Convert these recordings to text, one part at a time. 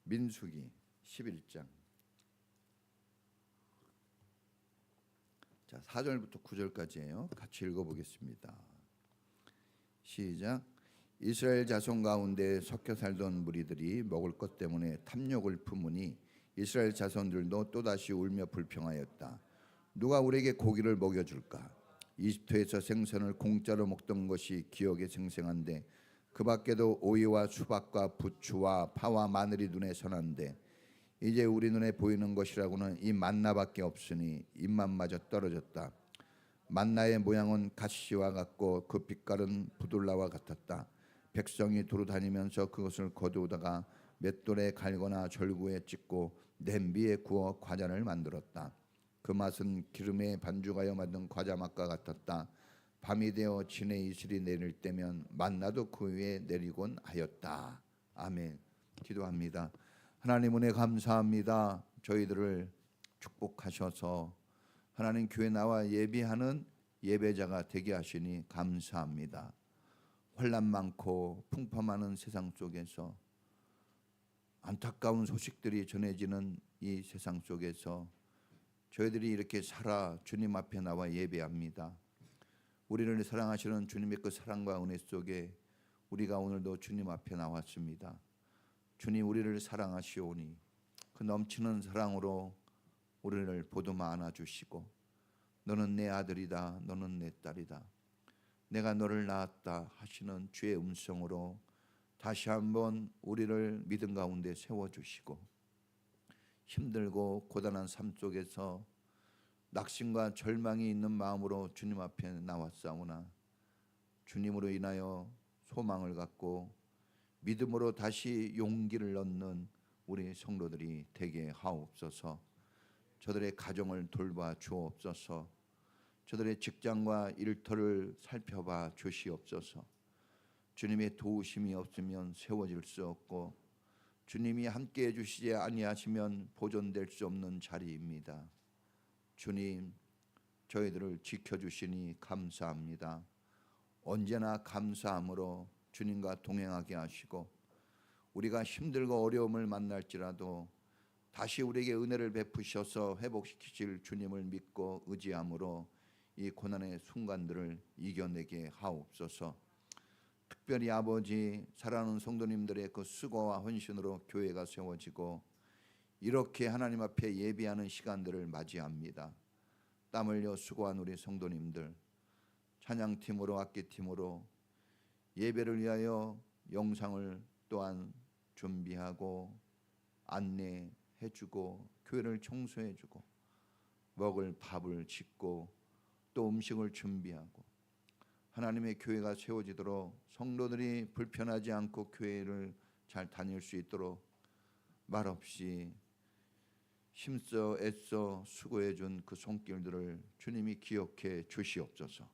민수기 11장. 자, 4절부터 9절까지예요. 같이 읽어보겠습니다. 시작. 이스라엘 자손 가운데 섞여 살던 무리들이 먹을 것 때문에 탐욕을 품으니 이스라엘 자손들도 또다시 울며 불평하였다. 누가 우리에게 고기를 먹여줄까? 이집트에서 생선을 공짜로 먹던 것이 기억에 생생한데 그 밖에도 오이와 수박과 부추와 파와 마늘이 눈에 선한데 이제 우리 눈에 보이는 것이라고는 이 만나밖에 없으니 입맛마저 떨어졌다. 만나의 모양은 가시와 같고 그 빛깔은 부들라와 같았다. 백성이 두루 다니면서 그것을 거두다가 맷돌에 갈거나 절구에 찢고 냄비에 구워 과자를 만들었다. 그 맛은 기름에 반죽하여 만든 과자 맛과 같았다. 밤이 되어 진의 이슬이 내릴 때면 만나도 그 위에 내리곤 하였다. 아멘. 기도합니다. 하나님 은혜 감사합니다. 저희들을 축복하셔서 하나님 교회 나와 예비하는 예배자가 되게 하시니 감사합니다. 혼란 많고 풍파많은 세상 속에서 안타까운 소식들이 전해지는 이 세상 속에서 저희들이 이렇게 살아 주님 앞에 나와 예배합니다. 우리를 사랑하시는 주님의 그 사랑과 은혜 속에 우리가 오늘도 주님 앞에 나왔습니다. 주님 우리를 사랑하시오니 그 넘치는 사랑으로 우리를 보듬어 안아주시고 너는 내 아들이다, 너는 내 딸이다, 내가 너를 낳았다 하시는 주의 음성으로 다시 한번 우리를 믿음 가운데 세워주시고 힘들고 고단한 삶 속에서 낙심과 절망이 있는 마음으로 주님 앞에 나왔사오나 주님으로 인하여 소망을 갖고 믿음으로 다시 용기를 얻는 우리 성도들이 되게 하옵소서. 저들의 가정을 돌봐 주옵소서. 저들의 직장과 일터를 살펴봐 주시옵소서. 주님의 도우심이 없으면 세워질 수 없고 주님이 함께해 주시지 아니하시면 보존될 수 없는 자리입니다. 주님 저희들을 지켜주시니 감사합니다. 언제나 감사함으로 주님과 동행하게 하시고 우리가 힘들고 어려움을 만날지라도 다시 우리에게 은혜를 베푸셔서 회복시키실 주님을 믿고 의지함으로 이 고난의 순간들을 이겨내게 하옵소서. 특별히 아버지 사랑하는 성도님들의 그 수고와 헌신으로 교회가 세워지고 이렇게 하나님 앞에 예배하는 시간들을 맞이합니다. 땀 흘려 수고한 우리 성도님들 찬양팀으로 악기팀으로 예배를 위하여 영상을 또한 준비하고 안내해주고 교회를 청소해주고 먹을 밥을 짓고 또 음식을 준비하고 하나님의 교회가 세워지도록 성도들이 불편하지 않고 교회를 잘 다닐 수 있도록 말없이 힘써 애써 수고해 준 그 손길들을 주님이 기억해 주시옵소서.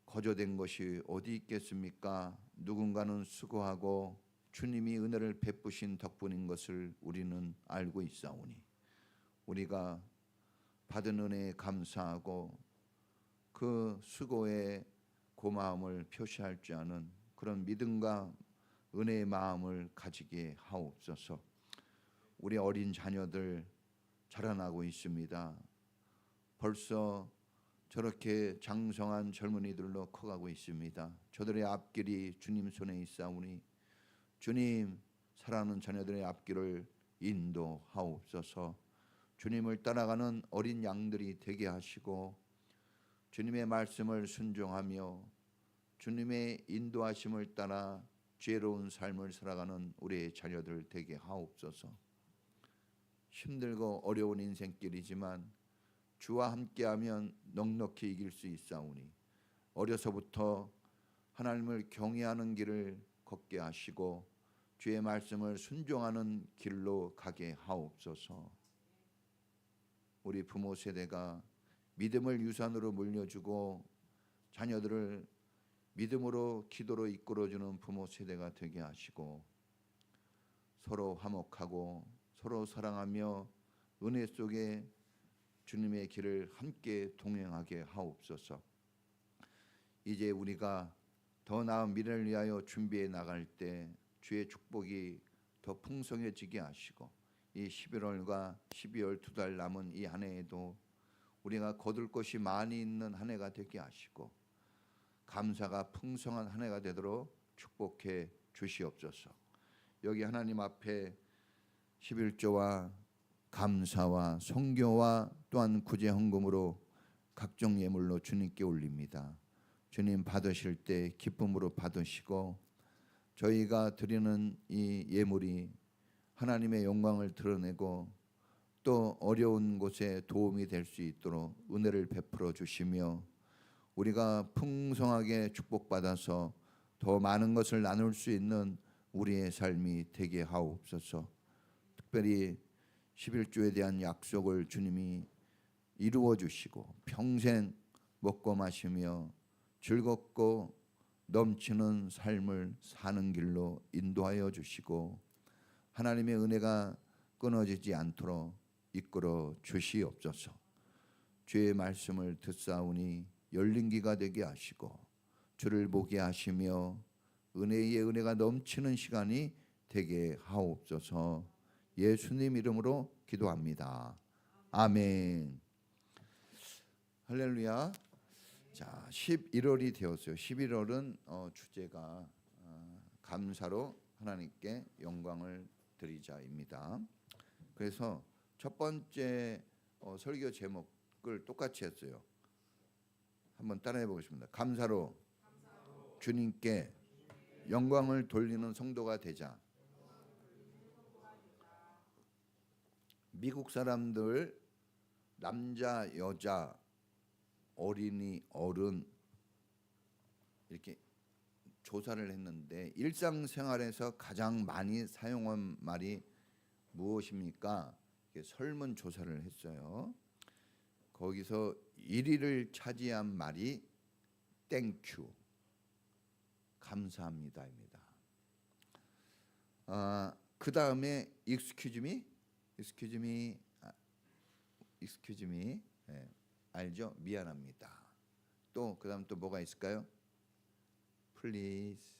거저된 것이 어디 있겠습니까? 누군가는 수고하고 주님이 은혜를 베푸신 덕분인 것을 우리는 알고 있사오니 우리가 받은 은혜에 감사하고 그 수고의 고마움을 표시할 줄 아는 그런 믿음과 은혜의 마음을 가지게 하옵소서. 우리 어린 자녀들 자라나고 있습니다. 벌써 저렇게 장성한 젊은이들로 커가고 있습니다. 저들의 앞길이 주님 손에 있사오니 주님 사랑하는 자녀들의 앞길을 인도하옵소서. 주님을 따라가는 어린 양들이 되게 하시고 주님의 말씀을 순종하며 주님의 인도하심을 따라 지혜로운 삶을 살아가는 우리의 자녀들 되게 하옵소서. 힘들고 어려운 인생길이지만 주와 함께하면 넉넉히 이길 수 있사오니 어려서부터 하나님을 경외하는 길을 걷게 하시고 주의 말씀을 순종하는 길로 가게 하옵소서. 우리 부모 세대가 믿음을 유산으로 물려주고 자녀들을 믿음으로 기도로 이끌어주는 부모 세대가 되게 하시고 서로 화목하고 서로 사랑하며 은혜 속에 주님의 길을 함께 동행하게 하옵소서. 이제 우리가 더 나은 미래를 위하여 준비해 나갈 때 주의 축복이 더 풍성해지게 하시고 이 11월과 12월 2달 남은 이 한 해에도 우리가 거둘 것이 많이 있는 한 해가 되게 하시고 감사가 풍성한 한 해가 되도록 축복해 주시옵소서. 여기 하나님 앞에 11조와 감사와 선교와 또한 구제 헌금으로 각종 예물로 주님께 올립니다. 주님 받으실 때 기쁨으로 받으시고 저희가 드리는 이 예물이 하나님의 영광을 드러내고 또 어려운 곳에 도움이 될 수 있도록 은혜를 베풀어 주시며 우리가 풍성하게 축복받아서 더 많은 것을 나눌 수 있는 우리의 삶이 되게 하옵소서. 특별히 11조에 대한 약속을 주님이 이루어 주시고 평생 먹고 마시며 즐겁고 넘치는 삶을 사는 길로 인도하여 주시고 하나님의 은혜가 끊어지지 않도록 이끌어 주시옵소서. 주의 말씀을 듣사오니 열린 귀가 되게 하시고 주를 보게 하시며 은혜의 은혜가 넘치는 시간이 되게 하옵소서. 예수님 이름으로 기도합니다. 아멘. 할렐루야. 자, 11월이 되었어요. 11월은 주제가 감사로 하나님께 영광을 드리자입니다. 그래서 첫 번째 설교 제목을 똑같이 했어요. 한번 따라해 보겠습니다. 감사로 주님께 영광을 돌리는 성도가 되자. 미국 사람들 남자, 여자, 어린이, 어른 이렇게 조사를 했는데 일상생활에서 가장 많이 사용한 말이 무엇입니까? 설문 조사를 했어요. 거기서 1위를 차지한 말이 땡큐, 감사합니다입니다. 그 다음에 excuse me, 네, 알죠? 미안합니다. 또 그다음 또 뭐가 있을까요? please,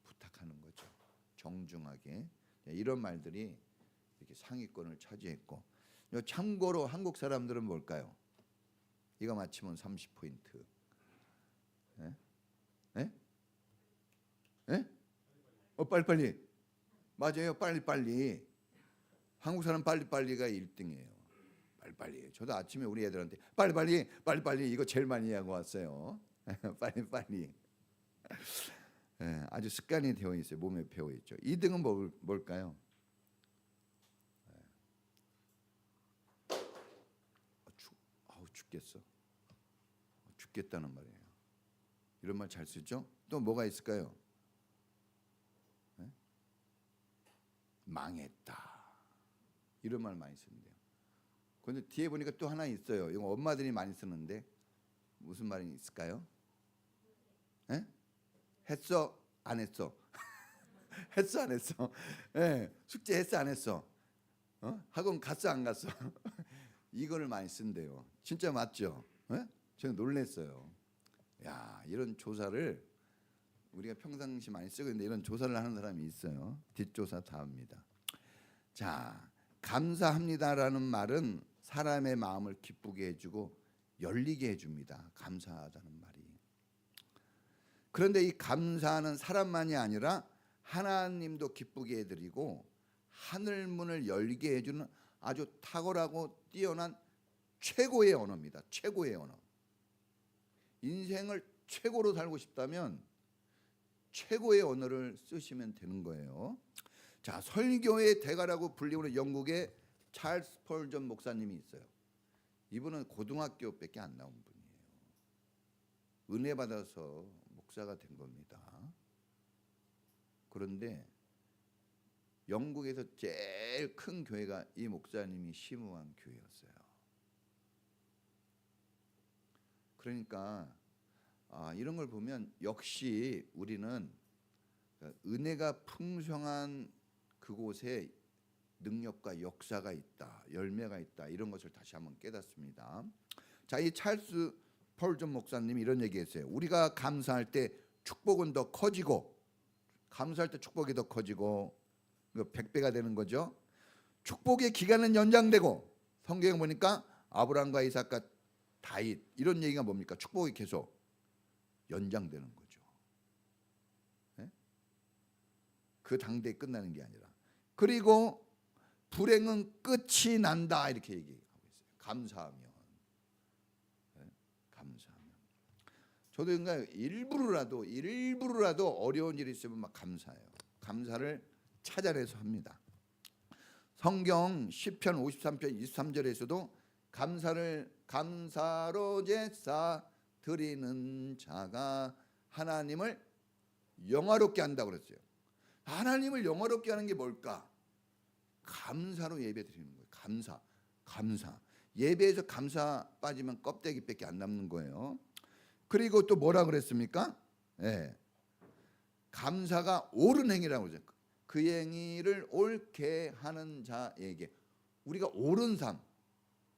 부탁하는 거죠. 정중하게. 이런 말들이 이렇게 상위권을 차지했고, 참고로 한국 사람들은 뭘까요? 이거 맞히면 30포인트. 네? 네? 네? 빨리빨리. 맞아요. 빨리빨리. 한국 사람 빨리빨리가 1등이에요. 빨리빨리. 저도 아침에 우리 애들한테 빨리빨리 이거 제일 많이 하고 왔어요. 빨리빨리. 네, 아주 습관이 되어 있어요. 몸에 배어 있죠. 2등은 뭘까요? 죽겠어. 죽겠다는 말이에요. 이런 말 잘 쓰죠? 또 뭐가 있을까요? 네? 망했다. 이런 말 많이 쓰는데요. 그런데 뒤에 보니까 또 하나 있어요. 이거 엄마들이 많이 쓰는데 무슨 말이 있을까요? 네? 했어? 안 했어? 했어? 안 했어? 네, 숙제 했어? 안 했어? 학원 갔어? 안 갔어? 이거를 많이 쓴대요. 진짜 맞죠? 네? 제가 놀랐어요. 야, 이런 조사를 우리가 평상시 많이 쓰고 있는데 이런 조사를 하는 사람이 있어요. 뒷조사 다 합니다. 자, 감사합니다라는 말은 사람의 마음을 기쁘게 해주고 열리게 해줍니다. 감사하다는 말이. 그런데 이 감사는 사람만이 아니라 하나님도 기쁘게 해드리고 하늘 문을 열게 해주는 아주 탁월하고 뛰어난 최고의 언어입니다. 최고의 언어. 인생을 최고로 살고 싶다면 최고의 언어를 쓰시면 되는 거예요. 자, 설교의 대가라고 불리우는 영국의 찰스 스펄전 목사님이 있어요. 이분은 고등학교밖에 안 나온 분이에요. 은혜 받아서 목사가 된 겁니다. 그런데 영국에서 제일 큰 교회가 이 목사님이 심우한 교회였어요. 그러니까 이런 걸 보면 역시 우리는 은혜가 풍성한 그곳에 능력과 역사가 있다, 열매가 있다, 이런 것을 다시 한번 깨닫습니다. 자, 이 찰스 펄전 목사님이 이런 얘기했어요. 우리가 감사할 때 축복은 더 커지고, 감사할 때 축복이 더 커지고, 그 100배가 되는 거죠. 축복의 기간은 연장되고 성경에 보니까 아브라함과 이삭과 다윗 이런 얘기가 뭡니까? 축복이 계속 연장되는 거죠. 네? 그 당대에 끝나는 게 아니라. 그리고 불행은 끝이 난다 이렇게 얘기하고 있어요. 감사하면. 네? 감사하면. 저도 그러니까 일부러라도 어려운 일이 있으면 막 감사해요. 감사를 찾아내서 합니다. 성경 시편 53편 23절에서도 감사로 제사 드리는 자가 하나님을 영화롭게 한다고 그랬어요. 하나님을 영화롭게 하는 게 뭘까? 감사로 예배 드리는 거예요. 감사. 예배에서 감사 빠지면 껍데기밖에 안 남는 거예요. 그리고 또 뭐라 그랬습니까? 네. 감사가 옳은 행위라고 그러죠. 그 행위를 옳게 하는 자에게 우리가 옳은 삶,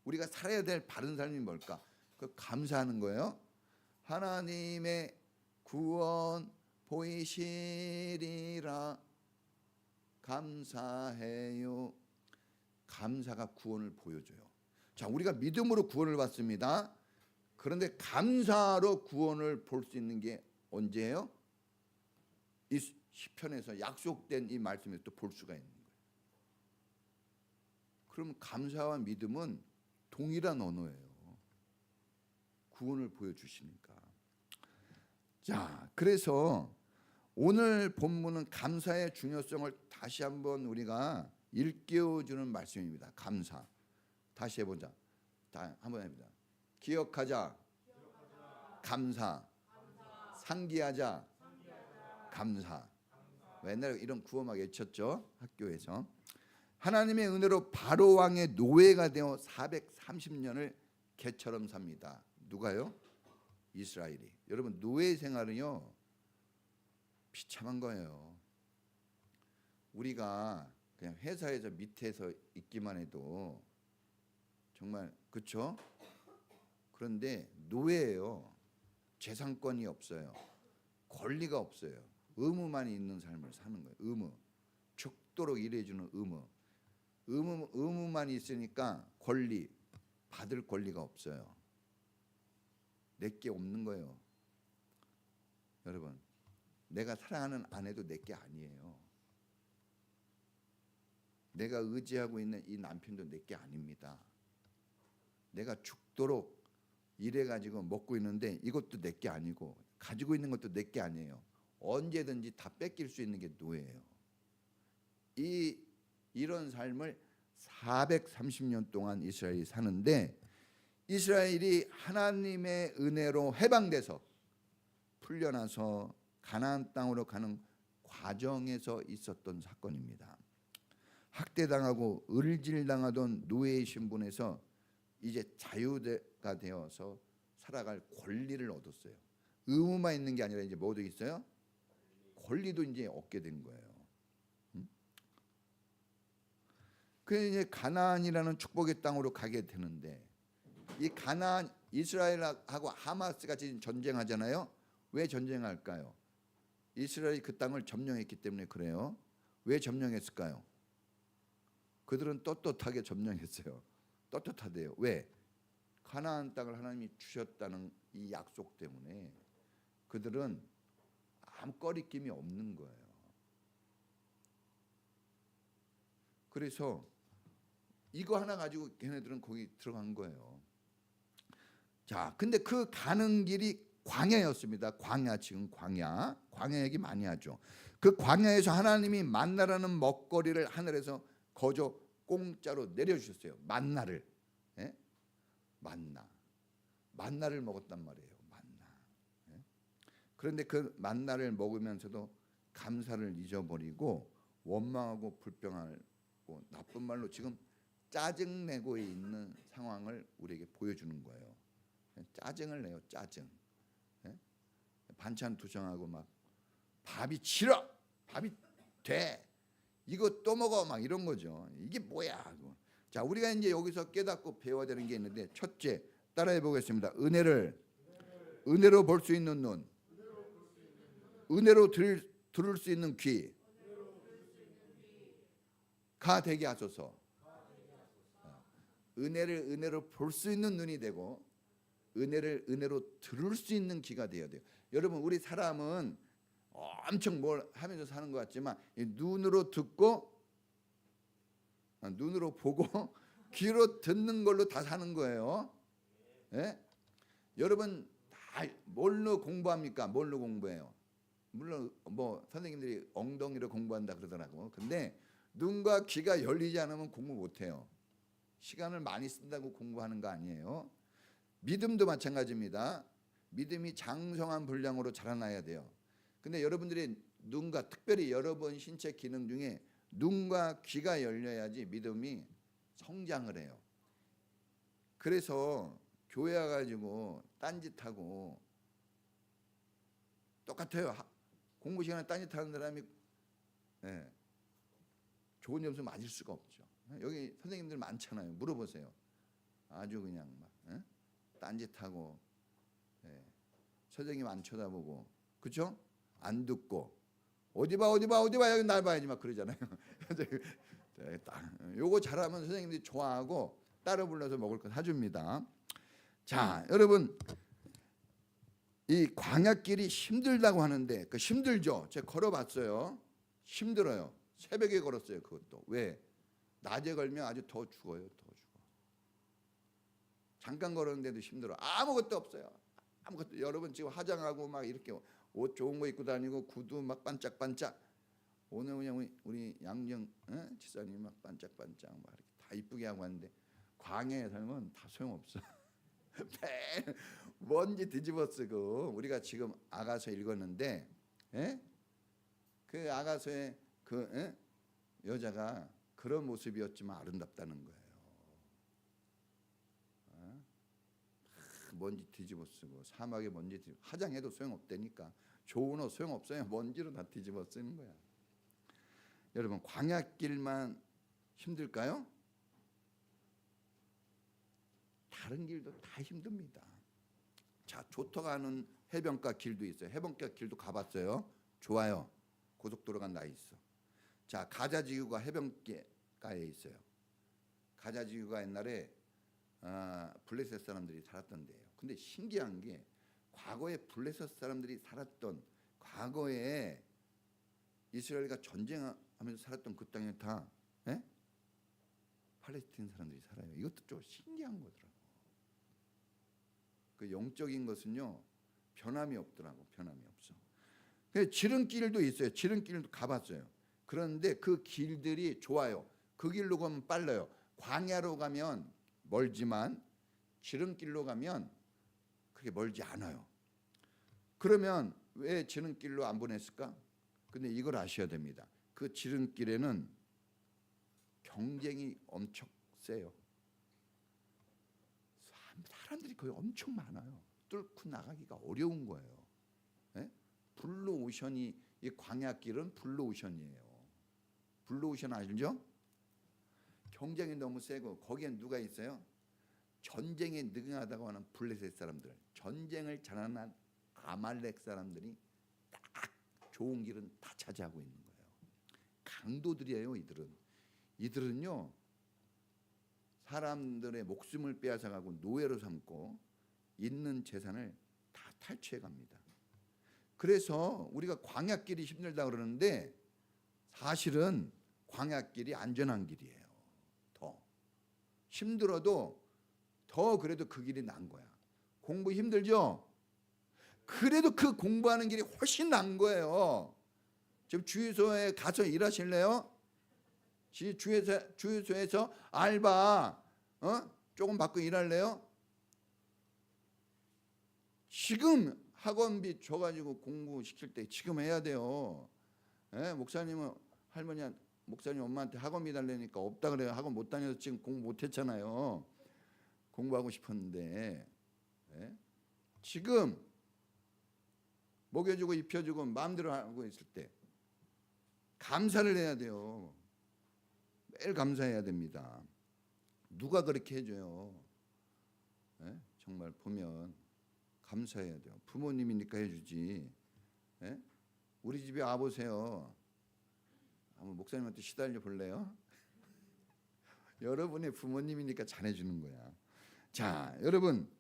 우리가 살아야 될 바른 삶이 뭘까? 그 감사하는 거예요. 하나님의 구원 보이시리라 감사해요. 감사가 구원을 보여줘요. 자, 우리가 믿음으로 구원을 받습니다. 그런데 감사로 구원을 볼 수 있는 게 언제예요? 이 시편에서 약속된 이 말씀에서 또 볼 수가 있는 거예요. 그럼 감사와 믿음은 동일한 언어예요. 구원을 보여주시니까. 자, 그래서 오늘 본문은 감사의 중요성을 다시 한번 우리가 일깨워주는 말씀입니다. 감사. 다시 해보자. 한번 해보자. 기억하자. 감사. 상기하자. 감사. 옛날에 이런 구호막 외쳤죠. 학교에서. 하나님의 은혜로 바로 왕의 노예가 되어 430년을 개처럼 삽니다. 누가요? 이스라엘이. 여러분 노예 생활은요 비참한 거예요. 우리가 그냥 회사에서 밑에서 있기만 해도 정말 그렇죠? 그런데 노예예요. 재산권이 없어요. 권리가 없어요. 의무만 있는 삶을 사는 거예요. 의무. 죽도록 일해주는 의무. 의무만 있으니까 권리 받을 권리가 없어요. 내게 없는 거예요. 여러분, 내가 사랑하는 아내도 내게 아니에요. 내가 의지하고 있는 이 남편도 내게 아닙니다. 내가 죽도록 일해가지고 먹고 있는데 이것도 내게 아니고 가지고 있는 것도 내게 아니에요. 언제든지 다 뺏길 수 있는 게 노예예요. 이런 삶을 430년 동안 이스라엘이 사는데 이스라엘이 하나님의 은혜로 해방돼서 풀려나서 가나안 땅으로 가는 과정에서 있었던 사건입니다. 학대당하고 을질당하던 노예의 신분에서 이제 자유가 되어서 살아갈 권리를 얻었어요. 의무만 있는 게 아니라 이제 뭐도 있어요? 권리도 이제 얻게 된 거예요. 그래서 이제 가나안이라는 축복의 땅으로 가게 되는데 이 가나안 이스라엘하고 하마스가 지금 전쟁하잖아요. 왜 전쟁할까요? 이스라엘이 그 땅을 점령했기 때문에 그래요. 왜 점령했을까요? 그들은 떳떳하게 점령했어요. 떳떳하대요. 왜? 가나안 땅을 하나님이 주셨다는 이 약속 때문에 그들은 아무 꺼리낌이 없는 거예요. 그래서 이거 하나 가지고 걔네들은 거기 들어간 거예요. 자, 근데 그 가는 길이 광야였습니다. 광야, 지금 광야 얘기 많이 하죠. 그 광야에서 하나님이 만나라는 먹거리를 하늘에서 거저 공짜로 내려주셨어요. 만나를. 예? 만나를 먹었단 말이에요. 만나. 예? 그런데 그 만나를 먹으면서도 감사를 잊어버리고 원망하고 불평하고 나쁜 말로 지금 짜증내고 있는 상황을 우리에게 보여주는 거예요. 짜증을 내요. 짜증. 예? 반찬 투정하고 막 밥이 싫어. 밥이 돼. 이거 또 먹어 막 이런 거죠. 이게 뭐야? 자, 우리가 이제 여기서 깨닫고 배워야 되는 게 있는데 첫째 따라해 보겠습니다. 은혜로 볼 수 있는 눈, 은혜로 들을 수 있는 귀, 되게 하소서. 은혜를 은혜로 볼 수 있는 눈이 되고 은혜를 은혜로 들을 수 있는 귀가 되어야 돼요. 여러분, 우리 사람은 엄청 뭘 하면서 사는 것 같지만 눈으로 듣고 눈으로 보고 귀로 듣는 걸로 다 사는 거예요. 예? 여러분 다 뭘로 공부합니까? 뭘로 공부해요? 물론 뭐 선생님들이 엉덩이로 공부한다 그러더라고. 근데 눈과 귀가 열리지 않으면 공부 못해요. 시간을 많이 쓴다고 공부하는 거 아니에요. 믿음도 마찬가지입니다. 믿음이 장성한 분량으로 자라나야 돼요. 근데 여러분들이 눈과, 특별히 여러분 신체 기능 중에 눈과 귀가 열려야지 믿음이 성장을 해요. 그래서 교회 와가지고 딴짓하고 똑같아요. 공부 시간에 딴짓하는 사람이 좋은 점수 맞을 수가 없죠. 여기 선생님들 많잖아요. 물어보세요. 아주 그냥 막 딴짓하고 선생님 안 쳐다보고, 그렇죠? 안 듣고 어디 봐 여기 날 봐야지 막 그러잖아요. 요거 잘하면 선생님들이 좋아하고 따로 불러서 먹을 거 사줍니다. 자, 여러분, 이 광야길이 힘들다고 하는데 그 힘들죠. 제가 걸어봤어요. 힘들어요. 새벽에 걸었어요. 그것도. 왜? 낮에 걸면 아주 더 죽어요. 더 죽어. 잠깐 걸었는데도 힘들어. 아무것도 없어요. 아무것도. 여러분 지금 화장하고 막 이렇게 옷 좋은 거 입고 다니고 구두 막 반짝반짝. 오늘 그냥 우리 양정 지사님 막 반짝반짝 막 이렇게 다 이쁘게 하고 하는데 광야에 살면 다 소용없어. 매일 먼지 뒤집어 쓰고. 우리가 지금 아가서 읽었는데 그 아가서의 그 여자가 그런 모습이었지만 아름답다는 거예요. 먼지 뒤집어 쓰고 사막에 먼지 뒤집어, 화장해도 소용없다니까. 좋은 옷 소용없어요. 먼지로 다 뒤집어 쓰는 거야. 여러분, 광야길만 힘들까요? 다른 길도 다 힘듭니다. 자, 조터 가는 해변가 길도 있어요. 해변가 길도 가봤어요. 좋아요. 고속도로가 나 있어. 자, 가자지구가 해변가에 있어요. 가자지구가 옛날에 블레셋 사람들이 살았던 데예요. 근데 신기한 게 과거에 블레셋 사람들이 살았던, 과거에 이스라엘과 전쟁하면서 살았던 그 땅에 다 팔레스틴 사람들이 살아요. 이것도 좀 신기한 거더라고. 그 영적인 것은요 변함이 없더라고. 변함이 없어. 지름길도 있어요. 지름길도 가봤어요. 그런데 그 길들이 좋아요. 그 길로 가면 빨라요. 광야로 가면 멀지만 지름길로 가면 그렇게 멀지 않아요. 그러면 왜 지름길로 안 보냈을까? 근데 이걸 아셔야 됩니다. 그 지름길에는 경쟁이 엄청 세요. 사람들이 거의 엄청 많아요. 뚫고 나가기가 어려운 거예요. 블루오션이, 이 광야길은 블루오션이에요. 블루오션 아시죠? 경쟁이 너무 세고 거기엔 누가 있어요? 전쟁에 능하다고 하는 블레셋 사람들, 전쟁을 잘하는 아말렉 사람들이 딱 좋은 길은 다 차지하고 있는 거예요. 강도들이에요. 이들은요 사람들의 목숨을 빼앗아가고 노예로 삼고 있는 재산을 다 탈취해 갑니다. 그래서 우리가 광야길이 힘들다 그러는데 사실은 광야길이 안전한 길이에요. 더 힘들어도 더 그래도 그 길이 난 거야. 공부 힘들죠? 그래도 그 공부하는 길이 훨씬 난 거예요. 지금 주유소에 가서 일하실래요? 주유소에서 알바 조금 받고 일할래요? 지금 학원비 줘가지고 공부시킬 때 지금 해야 돼요. 목사님은 목사님 엄마한테 학원비 달라니까 없다 그래요. 학원 못 다녀서 지금 공부 못했잖아요. 공부하고 싶었는데 지금 먹여주고 입혀주고 마음대로 하고 있을 때 감사를 해야 돼요. 매일 감사해야 됩니다. 누가 그렇게 해줘요? 정말 보면 감사해야 돼요. 부모님이니까 해주지. 우리 집에 와보세요. 한번 목사님한테 시달려 볼래요? 여러분의 부모님이니까 잘해주는 거야. 자, 여러분,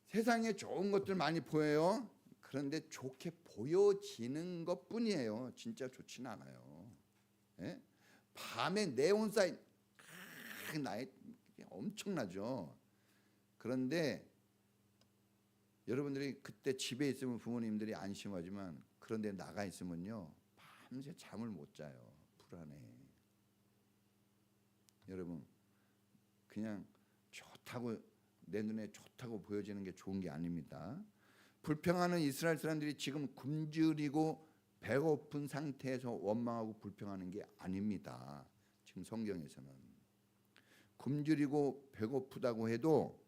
세상에 좋은 것들 많이 보여요. 그런데 좋게 보여지는 것뿐이에요. 진짜 좋지는 않아요. 예? 밤에 네온사인 나이 엄청나죠. 그런데 여러분들이 그때 집에 있으면 부모님들이 안심하지만 그런데 나가 있으면요 밤새 잠을 못 자요. 불안해. 여러분, 그냥 좋다고 내 눈에 좋다고 보여지는 게 좋은 게 아닙니다. 불평하는 이스라엘 사람들이 지금 굶주리고 배고픈 상태에서 원망하고 불평하는 게 아닙니다. 지금 성경에서는 굶주리고 배고프다고 해도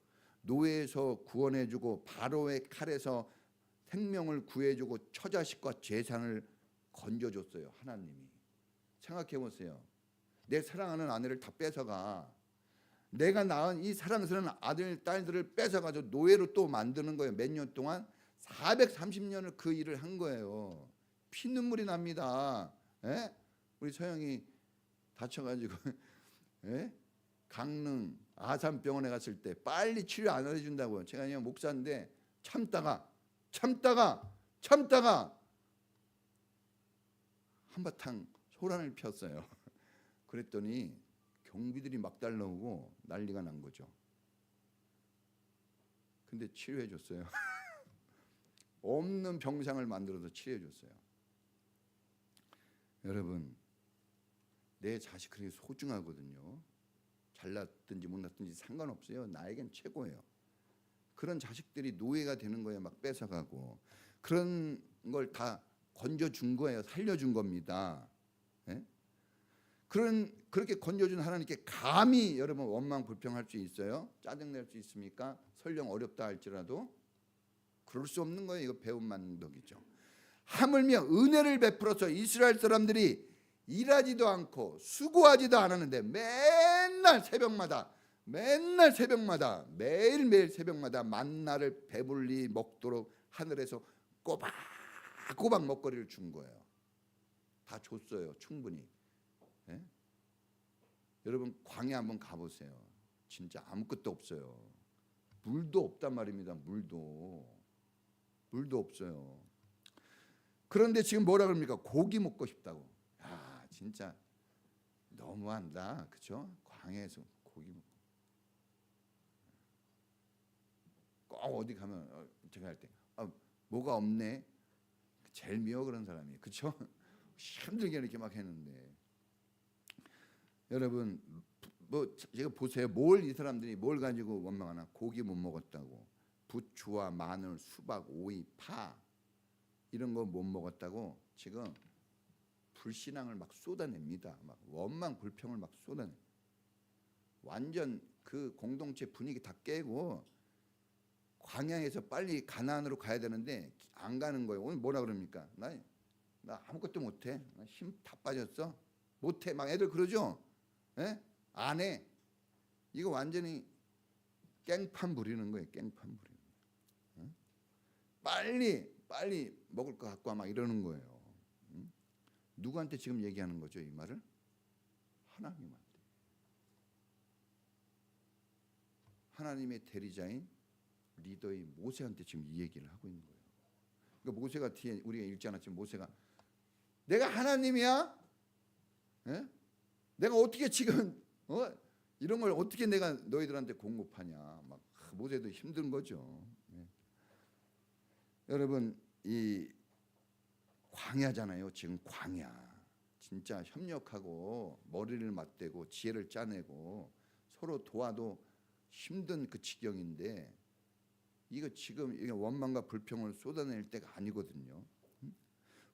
노예에서 구원해주고 바로의 칼에서 생명을 구해주고 처자식과 재산을 건져줬어요. 하나님이. 생각해 보세요. 내 사랑하는 아내를 다 뺏어가. 내가 낳은 이 사랑스러운 아들, 딸들을 뺏어가지고 노예로 또 만드는 거예요. 몇 년 동안 430년을 그 일을 한 거예요. 피눈물이 납니다. 에? 우리 서영이 다쳐가지고 에? 강릉 아산병원에 갔을 때 빨리 치료 안 해준다고요. 제가 그냥 목사인데 참다가 한바탕 소란을 폈어요. 그랬더니 경비들이 막 달려오고 난리가 난 거죠. 근데 치료해 줬어요. 없는 병상을 만들어서 치료해 줬어요. 여러분, 내 자식 그렇게 소중하거든요. 잘났든지 못났든지 상관없어요. 나에겐 최고예요. 그런 자식들이 노예가 되는 거예요. 막 뺏어가고 그런 걸 다 건져준 거예요. 살려준 겁니다. 예? 그렇게 건져준 하나님께 감히 여러분 원망 불평할 수 있어요? 짜증낼 수 있습니까? 설령 어렵다 할지라도 그럴 수 없는 거예요. 이거 배운 만덕이죠. 하물며 은혜를 베풀어서 이스라엘 사람들이 일하지도 않고 수고하지도 않았는데 매일매일 새벽마다 만나를 배불리 먹도록 하늘에서 꼬박꼬박 먹거리를 준 거예요. 다 줬어요. 충분히. 예? 여러분 광야 한번 가보세요. 진짜 아무것도 없어요. 물도 없단 말입니다. 물도 없어요. 그런데 지금 뭐라 그럽니까? 고기 먹고 싶다고. 야, 진짜 너무한다. 그렇죠? 광야에서 고기 먹고. 꼭 어디 가면 제가 할 때 뭐가 없네. 제일 미워 그런 사람이. 그렇죠? 힘들게 이렇게 막 했는데 여러분 뭐 제가 보세요. 이 사람들이 뭘 가지고 원망하나? 고기 못 먹었다고. 부추와 마늘, 수박, 오이, 파 이런 거 못 먹었다고 지금 불신앙을 막 쏟아냅니다. 막 원망 불평을 막 쏟아내. 완전 그 공동체 분위기 다 깨고 광야에서 빨리 가나안으로 가야 되는데 안 가는 거예요. 오늘 뭐라 그럽니까? 나 아무것도 못해. 나 힘 다 빠졌어. 못해. 막 애들 그러죠. 예? 안 해. 이거 완전히 깽판 부리는 거예요. 깽판 부리는 거예요. 빨리 먹을 거 갖고 와 막 이러는 거예요. 누구한테 지금 얘기하는 거죠? 이 말을? 하나님한테. 하나님의 대리자인 리더인 모세한테 지금 이 얘기를 하고 있는 거예요. 그러니까 모세가 뒤에 우리가 읽지 않았지만 모세가 내가 하나님이야? 예? 내가 어떻게 지금 이런 걸 어떻게 내가 너희들한테 공급하냐? 막 모세도 힘든 거죠. 예. 여러분 이 광야잖아요. 지금 광야. 진짜 협력하고 머리를 맞대고 지혜를 짜내고 서로 도와도 힘든 그 지경인데 이거 지금 이게 원망과 불평을 쏟아낼 때가 아니거든요.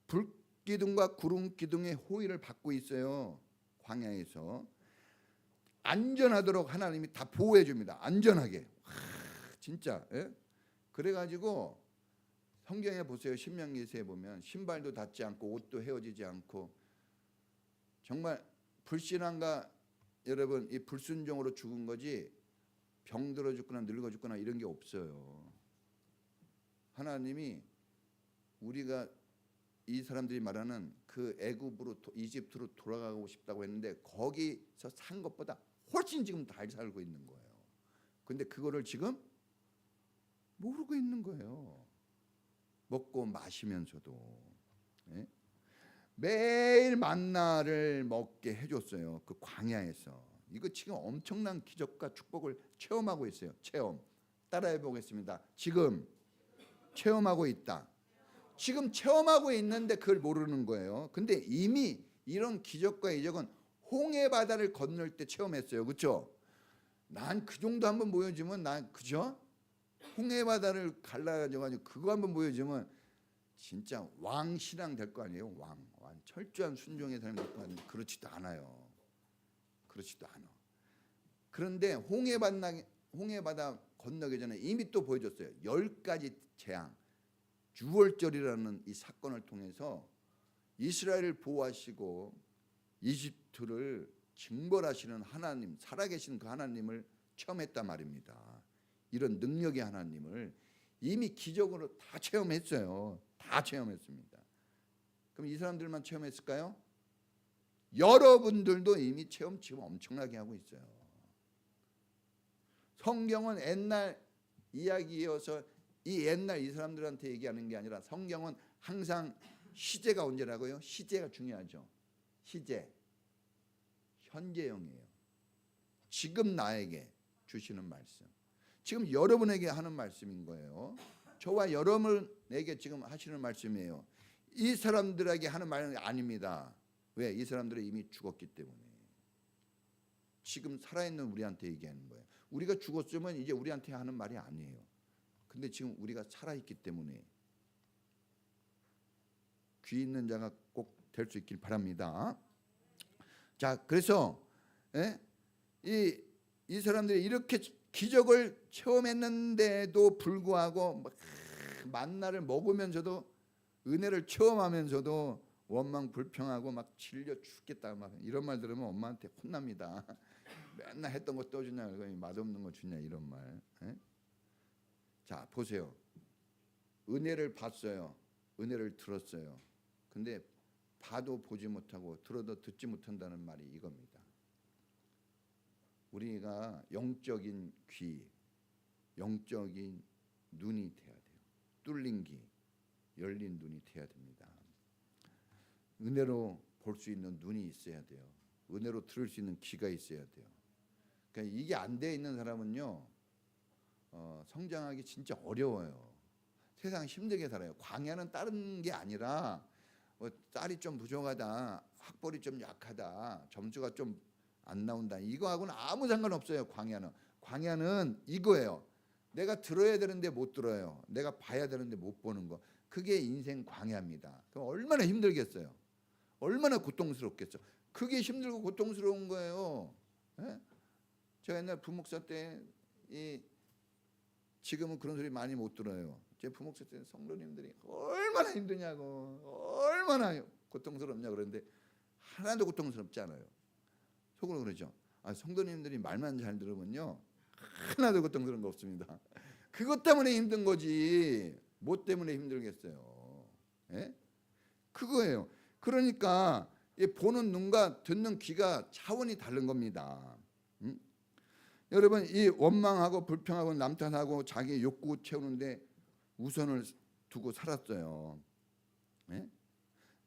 불기둥과 구름 기둥의 호의를 받고 있어요. 광야에서 안전하도록 하나님이 다 보호해 줍니다. 안전하게. 진짜. 예? 그래가지고 성경에 보세요. 신명기서에 보면 신발도 닿지 않고 옷도 헤어지지 않고 정말 불신앙과 여러분 이 불순종으로 죽은 거지 병들어 죽거나 늙어 죽거나 이런 게 없어요. 하나님이 우리가 이 사람들이 말하는 그 애굽으로 이집트로 돌아가고 싶다고 했는데 거기서 산 것보다 훨씬 지금 잘 살고 있는 거예요. 근데 그거를 지금 모르고 있는 거예요. 먹고 마시면서도. 예? 매일 만나를 먹게 해줬어요. 그 광야에서. 이거 지금 엄청난 기적과 축복을 체험하고 있어요. 체험. 따라해 보겠습니다. 지금 체험하고 있다. 지금 체험하고 있는데 그걸 모르는 거예요. 근데 이미 이런 기적과 이적은 홍해 바다를 건널 때 체험했어요. 그렇죠? 난 그 정도 한번 보여주면 난 그죠? 홍해 바다를 갈라져가지고 그거 한번 보여주면 진짜 왕 신앙 될 거 아니에요. 왕 철저한 순종의 사람이 될 거 아니에요. 그렇지도 않아요. 그렇지도 않아. 그런데 홍해 바다 건너기 전에 이미 또 보여줬어요. 10가지 재앙. 유월절이라는 이 사건을 통해서 이스라엘을 보호하시고 이집트를 징벌하시는 하나님, 살아계신 그 하나님을 체험했단 말입니다. 이런 능력의 하나님을 이미 기적으로 다 체험했어요. 다 체험했습니다. 그럼 이 사람들만 체험했을까요? 여러분들도 이미 체험 지금 엄청나게 하고 있어요. 성경은 옛날 이야기여서 이 옛날 이 사람들한테 얘기하는 게 아니라 성경은 항상 시제가 언제라고요? 시제가 중요하죠. 시제. 현재형이에요. 지금 나에게 주시는 말씀. 지금 여러분에게 하는 말씀인 거예요. 저와 여러분에게 지금 하시는 말씀이에요. 이 사람들에게 하는 말은 아닙니다. 왜? 이 사람들은 이미 죽었기 때문에. 지금 살아있는 우리한테 얘기하는 거예요. 우리가 죽었으면 이제 우리한테 하는 말이 아니에요. 근데 지금 우리가 살아있기 때문에 귀 있는 자가 꼭 될 수 있길 바랍니다. 자, 그래서 이 사람들이 이렇게 기적을 체험했는데도 불구하고 만나를 먹으면서도 은혜를 체험하면서도 원망 불평하고 막 질려 죽겠다 막 이런 말 들으면 엄마한테 혼납니다. 맨날 했던 거 또 주냐, 맛없는 거 주냐 이런 말. 자, 보세요. 은혜를 봤어요. 은혜를 들었어요. 근데 봐도 보지 못하고 들어도 듣지 못한다는 말이 이겁니다. 우리가 영적인 귀, 영적인 눈이 돼야 돼요. 뚫린 귀, 열린 눈이 돼야 됩니다. 은혜로 볼 수 있는 눈이 있어야 돼요. 은혜로 들을 수 있는 귀가 있어야 돼요. 그러니까 이게 안 돼 있는 사람은요, 성장하기 진짜 어려워요. 세상 힘들게 살아요. 광야는 다른 게 아니라 딸이 좀 부족하다, 학벌이 좀 약하다, 점수가 좀 안 나온다, 이거하고는 아무 상관없어요. 광야는 이거예요. 내가 들어야 되는데 못 들어요. 내가 봐야 되는데 못 보는 거. 그게 인생 광야입니다. 그럼 얼마나 힘들겠어요. 얼마나 고통스럽겠어. 그게 힘들고 고통스러운 거예요. 예? 제가 옛날 부목사 때 지금은 그런 소리 많이 못 들어요. 제 부목사 때 성도님들이 얼마나 힘드냐고, 얼마나 고통스럽냐 그러는데 하나도 고통스럽지 않아요. 속으로 그러죠. 성도님들이 말만 잘 들으면요 하나도 고통스러운 거 없습니다. 그것 때문에 힘든 거지 뭐 때문에 힘들겠어요. 예? 그거예요. 그러니까 보는 눈과 듣는 귀가 차원이 다른 겁니다. 여러분, 이 원망하고 불평하고 남탓하고 자기 욕구 채우는데 우선을 두고 살았어요. 예?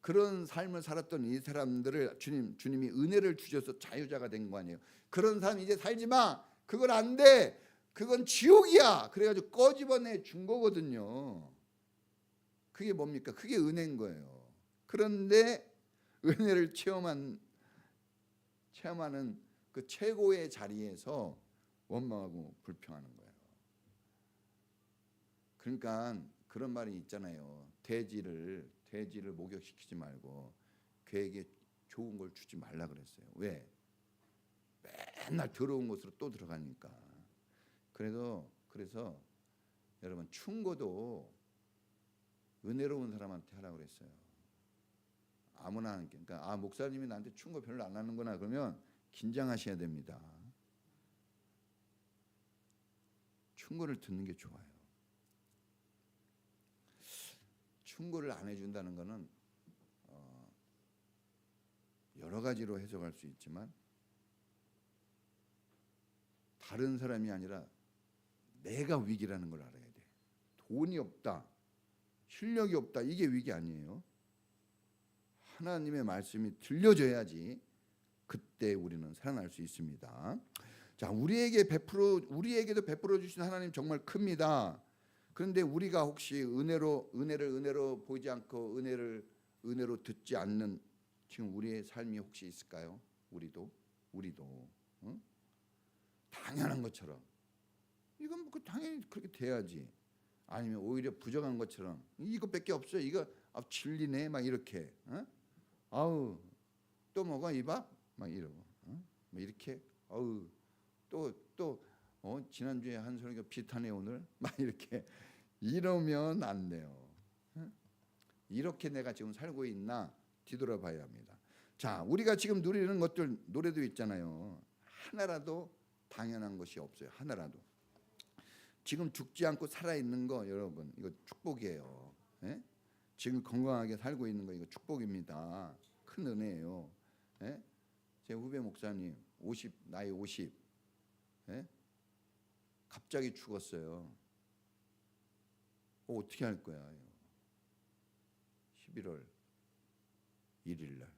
그런 삶을 살았던 이 사람들을 주님이 은혜를 주셔서 자유자가 된 거 아니에요. 그런 삶 이제 살지 마. 그건 안 돼. 그건 지옥이야. 그래가지고 꺼집어내 준 거거든요. 그게 뭡니까? 그게 은혜인 거예요. 그런데 은혜를 체험하는 그 최고의 자리에서 원망하고 불평하는 거예요. 그러니까 그런 말이 있잖아요. 돼지를 목욕시키지 말고 걔에게 좋은 걸 주지 말라 그랬어요. 왜? 맨날 더러운 곳으로 또 들어가니까. 그래서 여러분, 충고도 은혜로운 사람한테 하라고 그랬어요. 아무나 하는 게. 그러니까 목사님이 나한테 충고 별로 안 하는구나 그러면 긴장하셔야 됩니다. 충고를 듣는 게 좋아요. 충고를 안 해준다는 거는 여러 가지로 해석할 수 있지만 다른 사람이 아니라 내가 위기라는 걸 알아야 돼. 돈이 없다, 실력이 없다, 이게 위기 아니에요. 하나님의 말씀이 들려져야지 그때 우리는 살아날 수 있습니다. 자, 우리에게도 베풀어 주신 하나님 정말 큽니다. 그런데 우리가 혹시 은혜를 보이지 않고 은혜로 듣지 않는 지금 우리의 삶이 혹시 있을까요? 우리도 응? 당연한 것처럼 이건 뭐 당연히 그렇게 돼야지. 아니면 오히려 부정한 것처럼 이것밖에 없어요. 이거 진리네 막 이렇게. 응? 아우 또 먹어 이 밥? 막 이러고. 응? 뭐 이렇게 아우 또 지난주에 한 소리가 비슷하네 오늘 막 이렇게 이러면 안 돼요. 응? 이렇게 내가 지금 살고 있나 뒤돌아봐야 합니다. 자, 우리가 지금 누리는 것들 노래도 있잖아요. 하나라도 당연한 것이 없어요. 하나라도. 지금 죽지 않고 살아 있는 거 여러분 이거 축복이에요. 예? 지금 건강하게 살고 있는 거 이거 축복입니다. 큰 은혜예요. 예? 제 후배 목사님 나이 50 예? 갑자기 죽었어요. 어떻게 할 거야? 11월 1일 날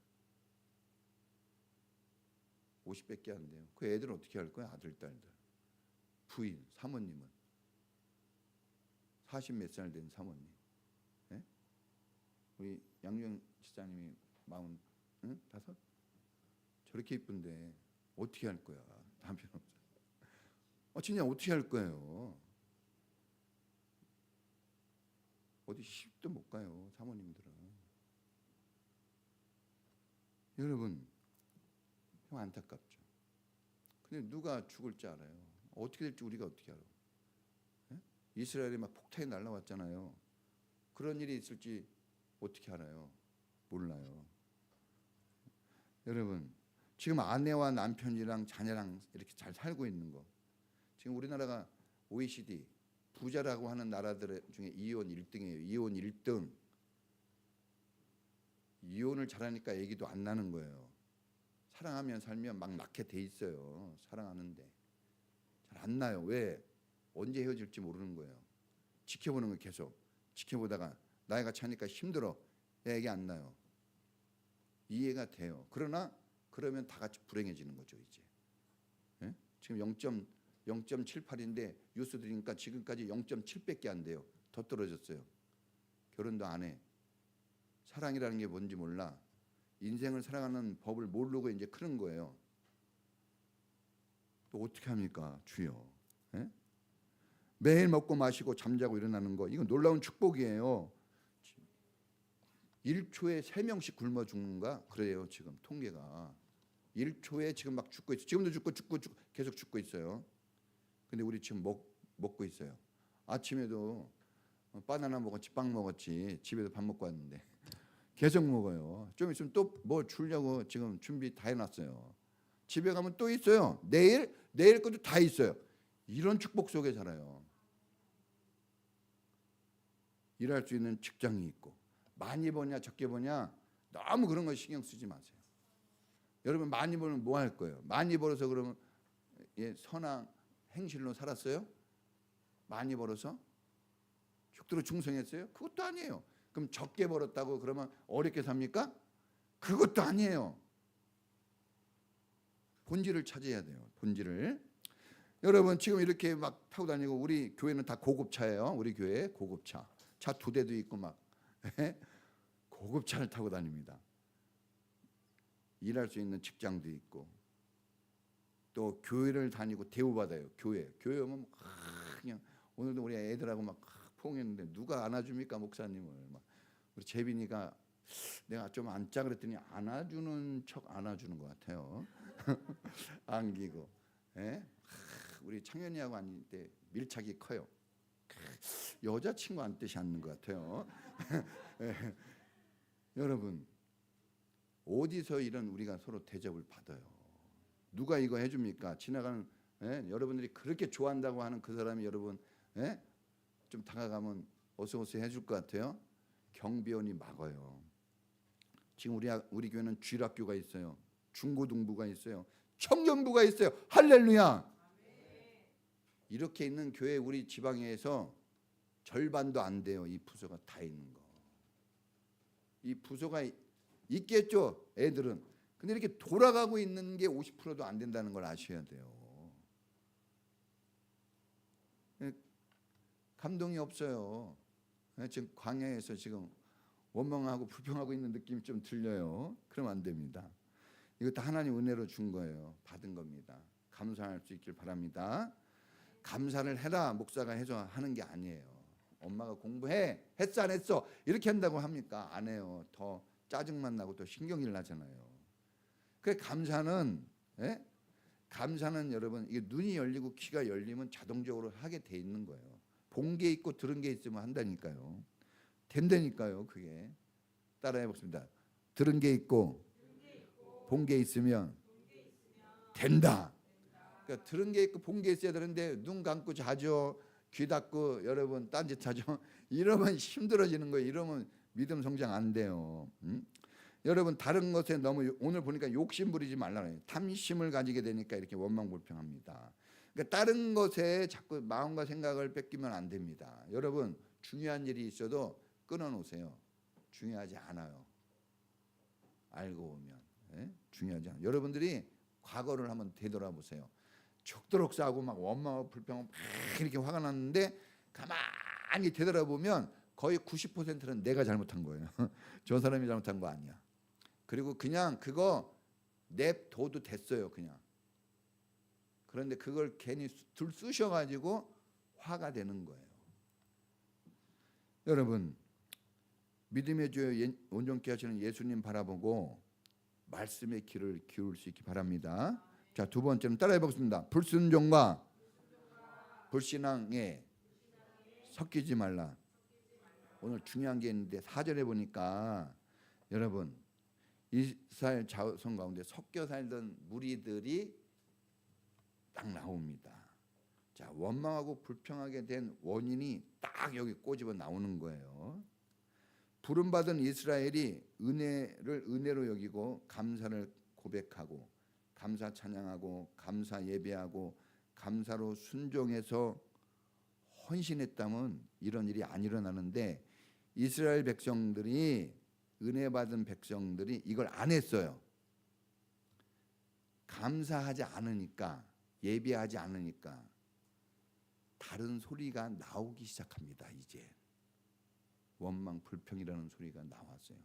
50밖에 안 돼요. 그 애들 어떻게 할 거야? 아들, 딸들, 부인, 사모님은 40 몇 살 된 사모님. 예? 우리 양정 지사님이 45? 저렇게 이쁜데 어떻게 할 거야? 남편 없어. 진짜 어떻게 할 거예요? 어디 시집도 못 가요, 사모님들은. 여러분, 좀 안타깝죠. 근데 누가 죽을 줄 알아요? 어떻게 될지 우리가 어떻게 알아? 예? 이스라엘에 막 폭탄이 날라왔잖아요. 그런 일이 있을지 어떻게 알아요? 몰라요. 여러분, 지금 아내와 남편이랑 자녀랑 이렇게 잘 살고 있는 거. 지금 우리나라가 OECD 부자라고 하는 나라들 중에 이혼 1등이에요. 이혼 1등. 이혼을 잘하니까 아기도 안 나는 거예요. 사랑하면 살면 막 낳게 돼 있어요. 사랑하는데 잘 안 나요. 왜? 언제 헤어질지 모르는 거예요. 지켜보는 거 계속 지켜보다가 나이가 차니까 힘들어. 애기 안 나요. 이해가 돼요. 그러면 다 같이 불행해지는 거죠 이제. 예? 지금 0.78인데 뉴스 들으니까 지금까지 0.7밖에 안 돼요. 더 떨어졌어요. 결혼도 안 해. 사랑이라는 게 뭔지 몰라. 인생을 살아가는 법을 모르고 이제 크는 거예요. 또 어떻게 합니까, 주여? 예? 매일 먹고 마시고 잠자고 일어나는 거 이건 놀라운 축복이에요. 1초에 3명씩 굶어 죽는가 그래요. 지금 통계가 1초에 지금 막 죽고 있어요. 지금도 죽고 계속 죽고 있어요. 근데 우리 지금 먹고 있어요. 아침에도 바나나 먹었지, 빵 먹었지. 집에서 밥 먹고 왔는데 계속 먹어요. 좀 있으면 또 뭐 주려고 지금 준비 다 해놨어요. 집에 가면 또 있어요. 내일 것도 다 있어요. 이런 축복 속에 살아요. 일할 수 있는 직장이 있고 많이 버냐 적게 버냐 너무 그런 거 신경 쓰지 마세요. 여러분 많이 벌면 뭐 할 거예요? 많이 벌어서 그러면 선한 행실로 살았어요? 많이 벌어서 죽도록 충성했어요? 그것도 아니에요. 그럼 적게 벌었다고 그러면 어렵게 삽니까? 그것도 아니에요. 본질을 찾아야 돼요. 본질을. 여러분 지금 이렇게 막 타고 다니고 우리 교회는 다 고급차예요. 우리 교회 고급차. 차 2대도 있고 막 고급차를 타고 다닙니다. 일할 수 있는 직장도 있고 또 교회를 다니고 대우받아요. 교회 오면 그냥 오늘도 우리 애들하고 막 포옹했는데 누가 안아줍니까 목사님을. 막 우리 재빈이가 내가 좀 앉자 그랬더니 안아주는 척 안아주는 것 같아요. 안기고. 예? 우리 창현이하고 앉을 때 밀착이 커요. 여자친구 앉듯이 앉는 것 같아요. 예. 여러분 어디서 이런 우리가 서로 대접을 받아요? 누가 이거 해줍니까? 지나가는 여러분들이 그렇게 좋아한다고 하는 그 사람이 여러분 좀 다가가면 어서오세요 해줄 것 같아요? 경비원이 막아요. 지금 우리 교회는 주일학교가 있어요. 중고등부가 있어요. 청년부가 있어요. 할렐루야. 이렇게 있는 교회 우리 지방에서 절반도 안 돼요. 이 부서가 다 있는 거. 이 부서가 있겠죠, 애들은. 근데 이렇게 돌아가고 있는 게 50%도 안 된다는 걸 아셔야 돼요. 감동이 없어요. 지금 광야에서 지금 원망하고 불평하고 있는 느낌이 좀 들려요. 그러면 안 됩니다. 이것도 하나님 은혜로 준 거예요. 받은 겁니다. 감사할 수 있길 바랍니다. 감사를 해라 목사가 해서 하는 게 아니에요. 엄마가 공부해 했어 안 했어 이렇게 한다고 합니까? 안 해요. 더 짜증만 나고 또 신경질 나잖아요. 그 감사는 감사는 여러분 이게 눈이 열리고 귀가 열리면 자동적으로 하게 돼 있는 거예요. 본 게 있고 들은 게 있으면 한다니까요. 된다니까요. 그게 따라해 보겠습니다. 들은 게 있고 본 게 있으면 된다. 그러니까 들은 게 있고 본 게 있어야 되는데 눈 감고 자죠. 귀 닫고 여러분 딴짓하죠. 이러면 힘들어지는 거예요. 이러면 믿음 성장 안 돼요. 여러분 다른 것에 너무 오늘 보니까 욕심 부리지 말라는 탐심을 가지게 되니까 이렇게 원망불평합니다. 그러니까 다른 것에 자꾸 마음과 생각을 뺏기면 안 됩니다. 여러분 중요한 일이 있어도 끊어놓으세요. 중요하지 않아요. 알고 보면 중요하지 않아요. 여러분들이 과거를 한번 되돌아보세요. 죽도록 싸우고 막 원망하고 불평하고 막 이렇게 화가 났는데 가만히 되돌아보면 거의 90%는 내가 잘못한 거예요. 저 사람이 잘못한 거 아니야. 그리고 그냥 그거 냅둬도 됐어요. 그냥. 그런데 그걸 괜히 들쑤셔가지고 화가 되는 거예요. 여러분 믿음의 주 온전케 하시는 예수님 바라보고 말씀의 귀를 기울일 수 있기 바랍니다. 자, 두 번째는 따라해 보겠습니다. 불순종과 불신앙에 섞이지 말라. 오늘 중요한 게 있는데 4절에 보니까 여러분 이스라엘 자손 가운데 섞여 살던 무리들이 딱 나옵니다. 자, 원망하고 불평하게 된 원인이 딱 여기 꼬집어 나오는 거예요. 부름받은 이스라엘이 은혜를 은혜로 여기고 감사를 고백하고 감사 찬양하고 감사 예배하고 감사로 순종해서 헌신했다면 이런 일이 안 일어나는데 이스라엘 백성들이 은혜 받은 백성들이 이걸 안 했어요. 감사하지 않으니까 예배하지 않으니까 다른 소리가 나오기 시작합니다. 이제 원망 불평이라는 소리가 나왔어요.